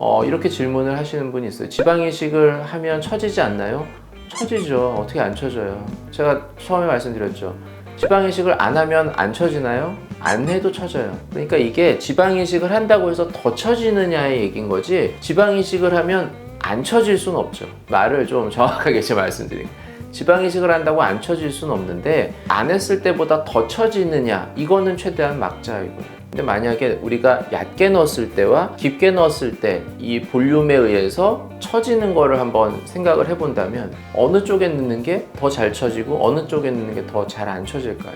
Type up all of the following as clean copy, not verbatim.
이렇게 질문을 하시는 분이 있어요. 지방 이식을 하면 처지지 않나요? 처지죠. 어떻게 안 처져요? 제가 처음에 말씀드렸죠. 지방 이식을 안 하면 안 처지나요? 안 해도 처져요. 그러니까 이게 지방 이식을 한다고 해서 더 처지느냐의 얘기인 거지, 지방 이식을 하면 안 처질 수는 없죠. 말을 좀 정확하게 제가 말씀드릴게요. 지방 이식을 한다고 안 처질 수는 없는데, 안 했을 때보다 더 처지느냐, 이거는 최대한 막자이고요. 근데 만약에 우리가 얕게 넣었을 때와 깊게 넣었을 때 이 볼륨에 의해서 처지는 거를 한번 생각을 해본다면, 어느 쪽에 넣는 게 더 잘 처지고 어느 쪽에 넣는 게 더 잘 안 처질까요?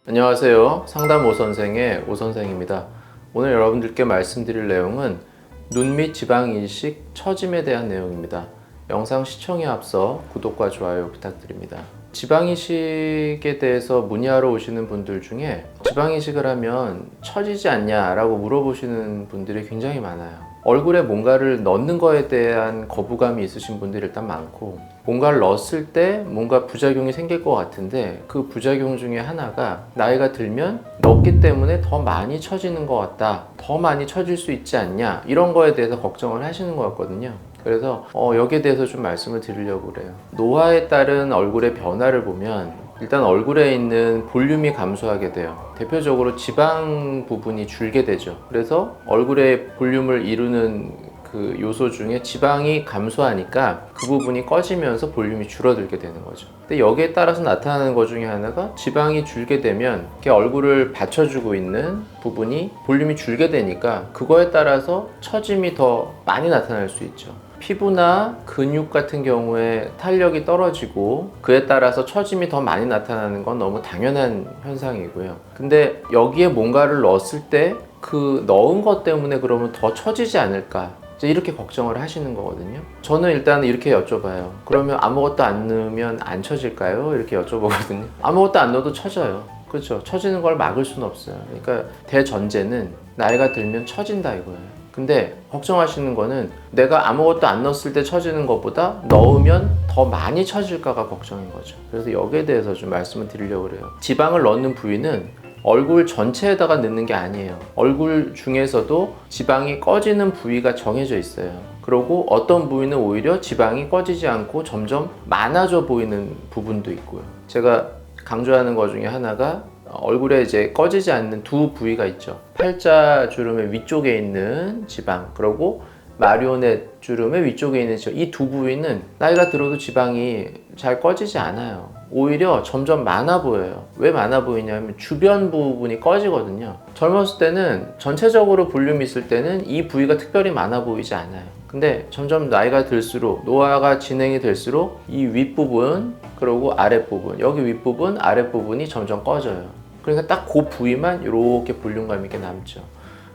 안녕하세요. 상담 오선생의 오선생입니다. 오늘 여러분들께 말씀드릴 내용은 눈 및 지방 이식 처짐에 대한 내용입니다. 영상 시청에 앞서 구독과 좋아요 부탁드립니다. 지방 이식에 대해서 문의하러 오시는 분들 중에 지방 이식을 하면 처지지 않냐라고 물어보시는 분들이 굉장히 많아요. 얼굴에 뭔가를 넣는 거에 대한 거부감이 있으신 분들이 일단 많고, 뭔가를 넣었을 때 뭔가 부작용이 생길 것 같은데 그 부작용 중에 하나가 나이가 들면 넣었기 때문에 더 많이 처지는 것 같다, 더 많이 처질 수 있지 않냐, 이런 거에 대해서 걱정을 하시는 것 같거든요. 그래서 여기에 대해서 좀 말씀을 드리려고 그래요. 노화에 따른 얼굴의 변화를 보면 일단 얼굴에 있는 볼륨이 감소하게 돼요. 대표적으로 지방 부분이 줄게 되죠. 그래서 얼굴의 볼륨을 이루는 그 요소 중에 지방이 감소하니까 그 부분이 꺼지면서 볼륨이 줄어들게 되는 거죠. 근데 여기에 따라서 나타나는 것 중에 하나가, 지방이 줄게 되면 이렇게 얼굴을 받쳐주고 있는 부분이 볼륨이 줄게 되니까 그거에 따라서 처짐이 더 많이 나타날 수 있죠. 피부나 근육 같은 경우에 탄력이 떨어지고 그에 따라서 처짐이 더 많이 나타나는 건 너무 당연한 현상이고요. 근데 여기에 뭔가를 넣었을 때 그 넣은 것 때문에 그러면 더 처지지 않을까, 이렇게 걱정을 하시는 거거든요. 저는 일단 이렇게 여쭤봐요. 그러면 아무것도 안 넣으면 안 처질까요? 이렇게 여쭤보거든요. 아무것도 안 넣어도 처져요. 그렇죠? 처지는 걸 막을 수는 없어요. 그러니까 대전제는 나이가 들면 처진다 이거예요. 근데 걱정하시는 거는 내가 아무것도 안 넣었을 때 처지는 것보다 넣으면 더 많이 처질까가 걱정인 거죠. 그래서 여기에 대해서 좀 말씀을 드리려고 그래요. 지방을 넣는 부위는 얼굴 전체에다가 넣는 게 아니에요. 얼굴 중에서도 지방이 꺼지는 부위가 정해져 있어요. 그리고 어떤 부위는 오히려 지방이 꺼지지 않고 점점 많아져 보이는 부분도 있고요. 제가 강조하는 것 중에 하나가 얼굴에 이제 꺼지지 않는 두 부위가 있죠. 팔자 주름의 위쪽에 있는 지방, 그리고 마리오넷 주름의 위쪽에 있는 지방, 이 두 부위는 나이가 들어도 지방이 잘 꺼지지 않아요. 오히려 점점 많아 보여요. 왜 많아 보이냐면 주변 부분이 꺼지거든요. 젊었을 때는 전체적으로 볼륨이 있을 때는 이 부위가 특별히 많아 보이지 않아요. 근데 점점 나이가 들수록, 노화가 진행이 될수록 이 윗부분, 그리고 아랫부분, 여기 윗부분, 아랫부분이 점점 꺼져요. 그러니까 딱 그 부위만 이렇게 볼륨감 있게 남죠.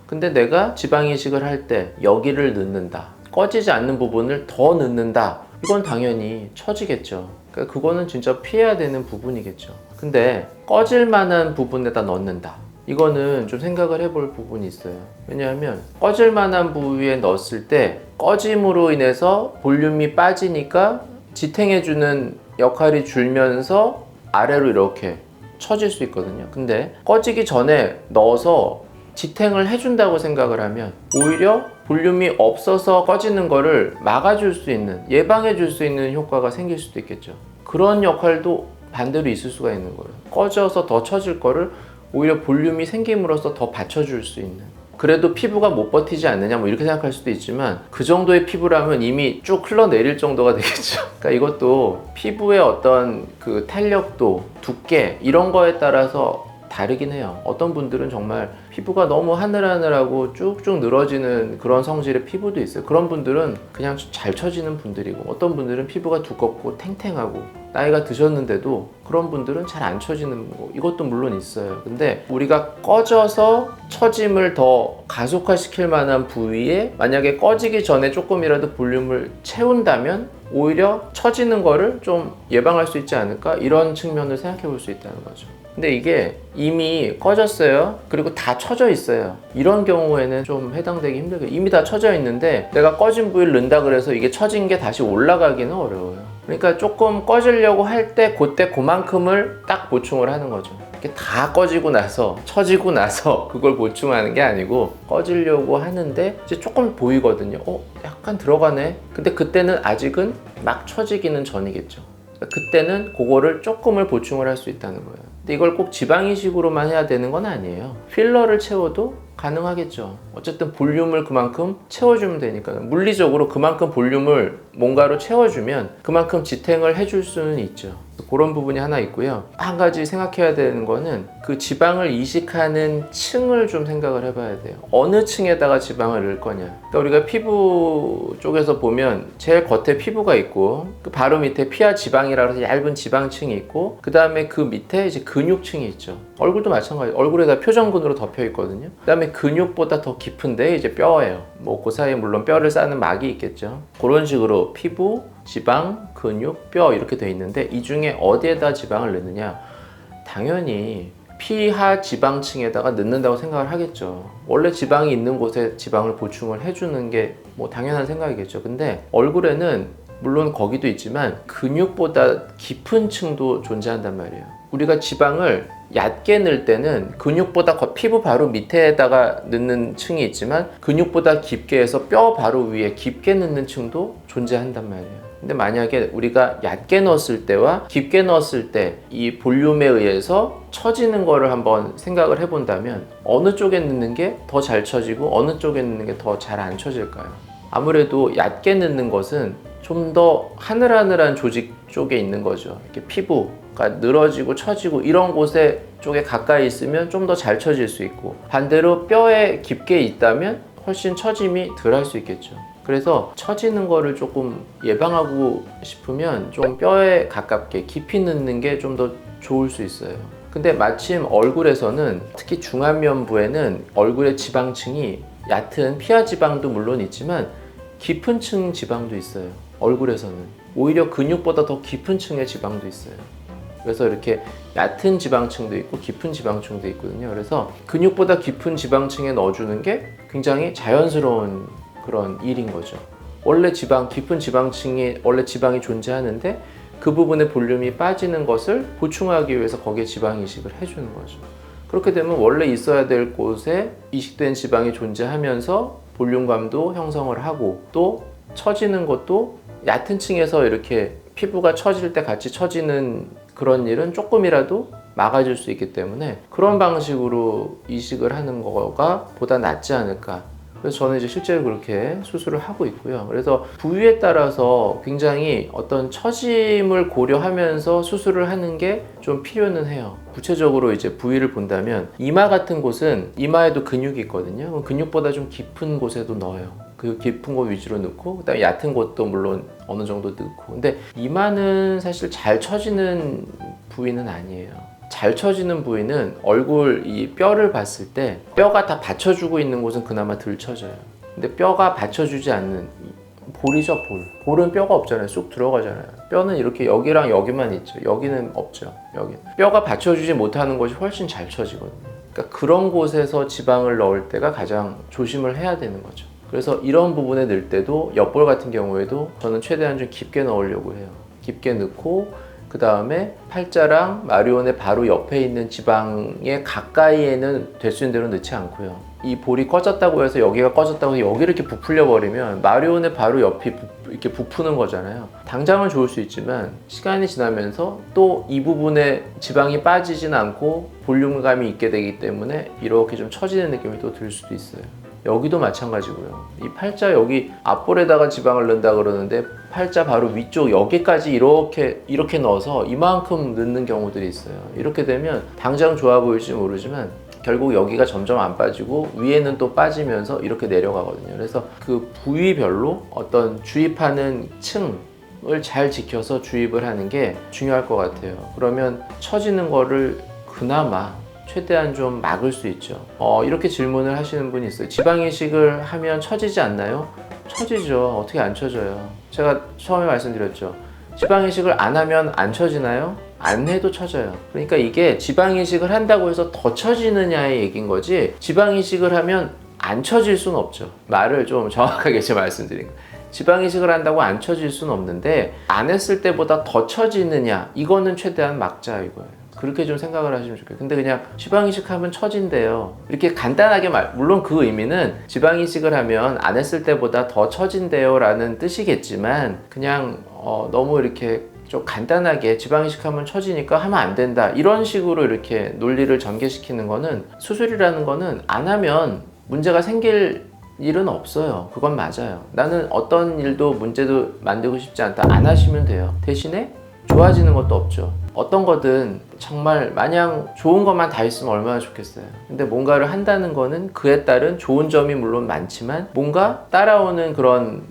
근데 내가 지방 이식을 할 때 여기를 넣는다, 꺼지지 않는 부분을 더 넣는다, 이건 당연히 처지겠죠. 그러니까 그거는 진짜 피해야 되는 부분이겠죠. 근데 꺼질 만한 부분에다 넣는다, 이거는 좀 생각을 해볼 부분이 있어요. 왜냐하면 꺼질 만한 부위에 넣었을 때 꺼짐으로 인해서 볼륨이 빠지니까 지탱해주는 역할이 줄면서 아래로 이렇게 처질 수 있거든요. 근데 꺼지기 전에 넣어서 지탱을 해준다고 생각을 하면 오히려 볼륨이 없어서 꺼지는 거를 막아줄 수 있는, 예방해줄 수 있는 효과가 생길 수도 있겠죠. 그런 역할도 반대로 있을 수가 있는 거예요. 꺼져서 더 처질 거를 오히려 볼륨이 생김으로써 더 받쳐줄 수 있는. 그래도 피부가 못 버티지 않느냐, 뭐 이렇게 생각할 수도 있지만 그 정도의 피부라면 이미 쭉 흘러내릴 정도가 되겠죠. 그러니까 이것도 피부의 어떤 그 탄력도, 두께, 이런 거에 따라서 다르긴 해요. 어떤 분들은 정말 피부가 너무 하늘하늘하고 쭉쭉 늘어지는 그런 성질의 피부도 있어요. 그런 분들은 그냥 잘 처지는 분들이고, 어떤 분들은 피부가 두껍고 탱탱하고 나이가 드셨는데도 그런 분들은 잘 안 처지는 거, 이것도 물론 있어요. 근데 우리가 꺼져서 처짐을 더 가속화시킬 만한 부위에 만약에 꺼지기 전에 조금이라도 볼륨을 채운다면 오히려 처지는 거를 좀 예방할 수 있지 않을까, 이런 측면을 생각해 볼 수 있다는 거죠. 근데 이게 이미 꺼졌어요. 그리고 다 처져 있어요. 이런 경우에는 좀 해당되기 힘들게, 이미 다 처져 있는데 내가 꺼진 부위를 넣는다 그래서 이게 처진 게 다시 올라가기는 어려워요. 그러니까 조금 꺼지려고 할 때 그때 그만큼을 딱 보충을 하는 거죠. 이게 다 꺼지고 나서 처지고 나서 그걸 보충하는 게 아니고 꺼지려고 하는데 이제 조금 보이거든요. 약간 들어가네. 근데 그때는 아직은 막 처지기는 전이겠죠. 그때는 그거를 조금을 보충을 할 수 있다는 거예요. 근데 이걸 꼭 지방 이식으로만 해야 되는 건 아니에요. 필러를 채워도 가능하겠죠. 어쨌든 볼륨을 그만큼 채워주면 되니까요. 물리적으로 그만큼 볼륨을 뭔가로 채워주면 그만큼 지탱을 해줄 수는 있죠. 그런 부분이 하나 있고요. 한 가지 생각해야 되는 거는 그 지방을 이식하는 층을 좀 생각을 해봐야 돼요. 어느 층에다가 지방을 넣을 거냐. 그러니까 우리가 피부 쪽에서 보면 제일 겉에 피부가 있고 그 바로 밑에 피하 지방이라고 해서 얇은 지방층이 있고 그 다음에 그 밑에 이제 근육층이 있죠. 얼굴도 마찬가지. 얼굴에다 표정근으로 덮여 있거든요. 그 다음에 근육보다 더 깊은데 이제 뼈예요. 뭐 그 사이에 물론 뼈를 싸는 막이 있겠죠. 그런 식으로 피부, 지방, 근육, 뼈 이렇게 돼 있는데 이 중에 어디에다 지방을 넣느냐? 당연히 피하 지방층에다가 넣는다고 생각을 하겠죠. 원래 지방이 있는 곳에 지방을 보충을 해주는 게 뭐 당연한 생각이겠죠. 근데 얼굴에는 물론 거기도 있지만 근육보다 깊은 층도 존재한단 말이에요. 우리가 지방을 얕게 넣을 때는 근육보다 피부 바로 밑에다가 넣는 층이 있지만 근육보다 깊게 해서 뼈 바로 위에 깊게 넣는 층도 존재한단 말이에요. 근데 만약에 우리가 얕게 넣었을 때와 깊게 넣었을 때 이 볼륨에 의해서 처지는 거를 한번 생각을 해본다면 어느 쪽에 넣는 게 더 잘 처지고 어느 쪽에 넣는 게 더 잘 안 처질까요? 아무래도 얕게 넣는 것은 좀 더 하늘하늘한 조직 쪽에 있는 거죠. 이렇게 피부가 늘어지고 처지고 이런 곳에 쪽에 가까이 있으면 좀 더 잘 처질 수 있고 반대로 뼈에 깊게 있다면 훨씬 처짐이 덜 할 수 있겠죠. 그래서 처지는 거를 조금 예방하고 싶으면 좀 뼈에 가깝게 깊이 넣는 게 좀 더 좋을 수 있어요. 근데 마침 얼굴에서는 특히 중안면부에는 얼굴의 지방층이 얕은 피하 지방도 물론 있지만 깊은 층 지방도 있어요. 얼굴에서는 오히려 근육보다 더 깊은 층의 지방도 있어요. 그래서 이렇게 얕은 지방층도 있고 깊은 지방층도 있거든요. 그래서 근육보다 깊은 지방층에 넣어주는 게 굉장히 자연스러운 그런 일인 거죠. 원래 깊은 지방층이 원래 지방이 존재하는데 그 부분의 볼륨이 빠지는 것을 보충하기 위해서 거기에 지방 이식을 해주는 거죠. 그렇게 되면 원래 있어야 될 곳에 이식된 지방이 존재하면서 볼륨감도 형성을 하고 또 처지는 것도 얕은 층에서 이렇게 피부가 처질 때 같이 처지는 그런 일은 조금이라도 막아줄 수 있기 때문에 그런 방식으로 이식을 하는 거가 보다 낫지 않을까. 그래서 저는 이제 실제로 그렇게 수술을 하고 있고요. 그래서 부위에 따라서 굉장히 어떤 처짐을 고려하면서 수술을 하는 게 좀 필요는 해요. 구체적으로 이제 부위를 본다면 이마 같은 곳은 이마에도 근육이 있거든요. 근육보다 좀 깊은 곳에도 넣어요. 그 깊은 곳 위주로 넣고 그다음에 얕은 곳도 물론 어느 정도 넣고. 근데 이마는 사실 잘 처지는 부위는 아니에요. 잘 처지는 부위는 얼굴 이 뼈를 봤을 때 뼈가 다 받쳐주고 있는 곳은 그나마 덜 처져요. 근데 뼈가 받쳐주지 않는 볼이죠, 볼은 뼈가 없잖아요. 쑥 들어가잖아요. 뼈는 이렇게 여기랑 여기만 있죠. 여기는 없죠. 여기 뼈가 받쳐주지 못하는 것이 훨씬 잘 처지거든요. 그러니까 그런 곳에서 지방을 넣을 때가 가장 조심을 해야 되는 거죠. 그래서 이런 부분에 넣을 때도 옆볼 같은 경우에도 저는 최대한 좀 깊게 넣으려고 해요. 깊게 넣고 그 다음에 팔자랑 마리온의 바로 옆에 있는 지방에 가까이에는 될 수 있는 대로 넣지 않고요. 이 볼이 꺼졌다고 해서 여기가 꺼졌다고 해서 여기를 이렇게 부풀려 버리면 마리온의 바로 옆이 이렇게 부푸는 거잖아요. 당장은 좋을 수 있지만 시간이 지나면서 또 이 부분에 지방이 빠지진 않고 볼륨감이 있게 되기 때문에 이렇게 좀 처지는 느낌이 또 들 수도 있어요. 여기도 마찬가지고요. 이 팔자 여기 앞볼에다가 지방을 넣는다 그러는데 팔자 바로 위쪽 여기까지 이렇게 넣어서 이만큼 넣는 경우들이 있어요. 이렇게 되면 당장 좋아 보일지 모르지만 결국 여기가 점점 안 빠지고 위에는 또 빠지면서 이렇게 내려가거든요. 그래서 그 부위별로 어떤 주입하는 층을 잘 지켜서 주입을 하는 게 중요할 것 같아요. 그러면 처지는 거를 그나마 최대한 좀 막을 수 있죠. 이렇게 질문을 하시는 분이 있어요. 지방 이식을 하면 처지지 않나요? 처지죠. 어떻게 안 처져요? 제가 처음에 말씀드렸죠. 지방 이식을 안 하면 안 처지나요? 안 해도 처져요. 그러니까 이게 지방 이식을 한다고 해서 더 처지느냐의 얘기인 거지 지방 이식을 하면 안 처질 수는 없죠. 말을 좀 정확하게 제가 말씀드린 거예요. 지방 이식을 한다고 안 처질 수는 없는데 안 했을 때보다 더 처지느냐 이거는 최대한 막자 이거예요. 그렇게 좀 생각을 하시면 좋겠어요. 근데 그냥 지방이식 하면 처진대요. 이렇게 간단하게 물론 그 의미는 지방이식을 하면 안 했을 때보다 더 처진대요 라는 뜻이겠지만 그냥 너무 이렇게 좀 간단하게 지방이식 하면 처지니까 하면 안 된다 이런 식으로 이렇게 논리를 전개시키는 거는, 수술이라는 거는 안 하면 문제가 생길 일은 없어요. 그건 맞아요. 나는 어떤 일도 문제도 만들고 싶지 않다. 안 하시면 돼요. 대신에 좋아지는 것도 없죠. 어떤 거든 정말 마냥 좋은 것만 다 있으면 얼마나 좋겠어요. 근데 뭔가를 한다는 거는 그에 따른 좋은 점이 물론 많지만 뭔가 따라오는 그런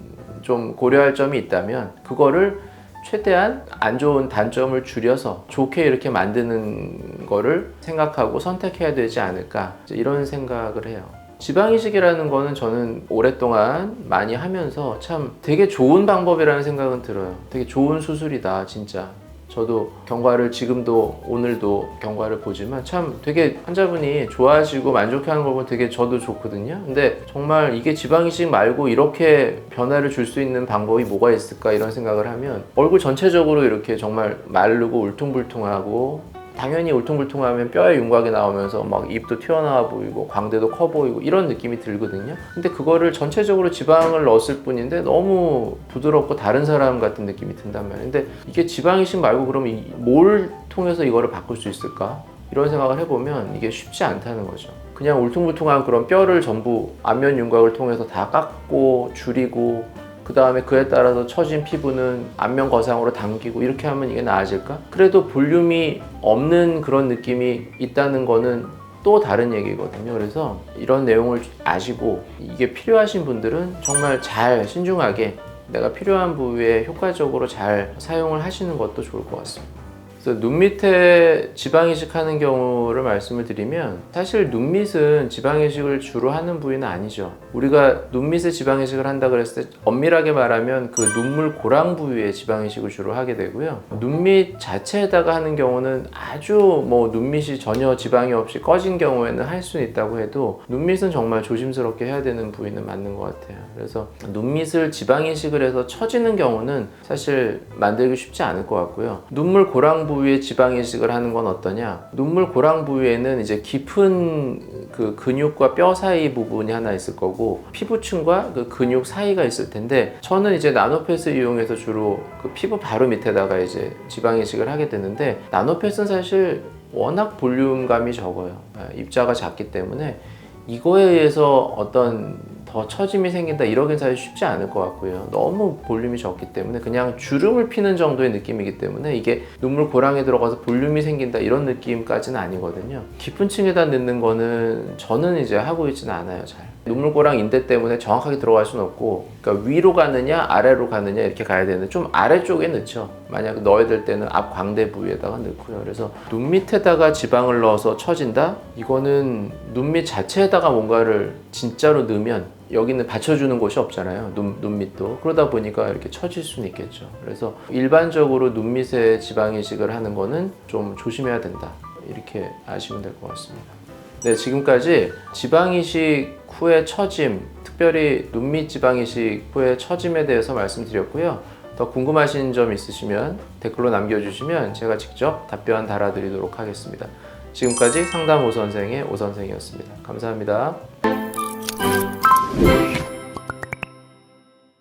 좀 고려할 점이 있다면 그거를 최대한 안 좋은 단점을 줄여서 좋게 이렇게 만드는 거를 생각하고 선택해야 되지 않을까, 이런 생각을 해요. 지방이식이라는 거는 저는 오랫동안 많이 하면서 참 되게 좋은 방법이라는 생각은 들어요. 되게 좋은 수술이다 진짜. 저도 경과를 지금도 오늘도 경과를 보지만 참 되게 환자분이 좋아하시고 만족해하는 걸 보면 되게 저도 좋거든요. 근데 정말 이게 지방이식 말고 이렇게 변화를 줄 수 있는 방법이 뭐가 있을까 이런 생각을 하면 얼굴 전체적으로 이렇게 정말 마르고 울퉁불퉁하고, 당연히 울퉁불퉁하면 뼈에 윤곽이 나오면서 막 입도 튀어나와 보이고 광대도 커 보이고 이런 느낌이 들거든요. 근데 그거를 전체적으로 지방을 넣었을 뿐인데 너무 부드럽고 다른 사람 같은 느낌이 든단 말이에요. 근데 이게 지방이식 말고 그러면 뭘 통해서 이거를 바꿀 수 있을까? 이런 생각을 해보면 이게 쉽지 않다는 거죠. 그냥 울퉁불퉁한 그런 뼈를 전부 안면 윤곽을 통해서 다 깎고 줄이고 그 다음에 그에 따라서 처진 피부는 안면 거상으로 당기고 이렇게 하면 이게 나아질까? 그래도 볼륨이 없는 그런 느낌이 있다는 거는 또 다른 얘기거든요. 그래서 이런 내용을 아시고 이게 필요하신 분들은 정말 잘 신중하게 내가 필요한 부위에 효과적으로 잘 사용을 하시는 것도 좋을 것 같습니다. 그래서 눈 밑에 지방이식 하는 경우를 말씀을 드리면, 사실 눈 밑은 지방이식을 주로 하는 부위는 아니죠. 우리가 눈 밑에 지방이식을 한다 그랬을 때 엄밀하게 말하면 그 눈물 고랑 부위에 지방이식을 주로 하게 되고요. 눈 밑 자체에다가 하는 경우는 아주 눈 밑이 전혀 지방이 없이 꺼진 경우에는 할 수는 있다고 해도 눈 밑은 정말 조심스럽게 해야 되는 부위는 맞는 것 같아요. 그래서 눈 밑을 지방이식을 해서 처지는 경우는 사실 만들기 쉽지 않을 것 같고요. 눈물 고랑 부위에 지방이식을 하는 건 어떠냐? 눈물 고랑 부위에는 이제 깊은 그 근육과 뼈 사이 부분이 하나 있을 거고 피부층과 그 근육 사이가 있을 텐데, 저는 이제 나노펫을 이용해서 주로 그 피부 바로 밑에다가 이제 지방이식을 하게 되는데, 나노펫은 사실 워낙 볼륨감이 적어요. 입자가 작기 때문에 이거에 의해서 어떤 더 처짐이 생긴다 이러긴 사실 쉽지 않을 것 같고요. 너무 볼륨이 적기 때문에 그냥 주름을 피는 정도의 느낌이기 때문에 이게 눈물 고랑에 들어가서 볼륨이 생긴다 이런 느낌까지는 아니거든요. 깊은 층에다 넣는 거는 저는 이제 하고 있지는 않아요. 잘 눈물 고랑 인대 때문에 정확하게 들어갈 수는 없고, 그러니까 위로 가느냐 아래로 가느냐 이렇게 가야 되는데 좀 아래쪽에 넣죠. 만약 넣어야 될 때는 앞 광대 부위에다가 넣고요. 그래서 눈 밑에다가 지방을 넣어서 처진다? 이거는 눈 밑 자체에다가 뭔가를 진짜로 넣으면 여기는 받쳐주는 곳이 없잖아요. 눈 밑도. 그러다 보니까 이렇게 처질 수는 있겠죠. 그래서 일반적으로 눈 밑에 지방이식을 하는 거는 좀 조심해야 된다. 이렇게 아시면 될 것 같습니다. 네, 지금까지 지방이식 후의 처짐, 특별히 눈 밑 지방이식 후의 처짐에 대해서 말씀드렸고요. 더 궁금하신 점 있으시면 댓글로 남겨주시면 제가 직접 답변 달아드리도록 하겠습니다. 지금까지 상담 오선생의 오선생이었습니다. 감사합니다.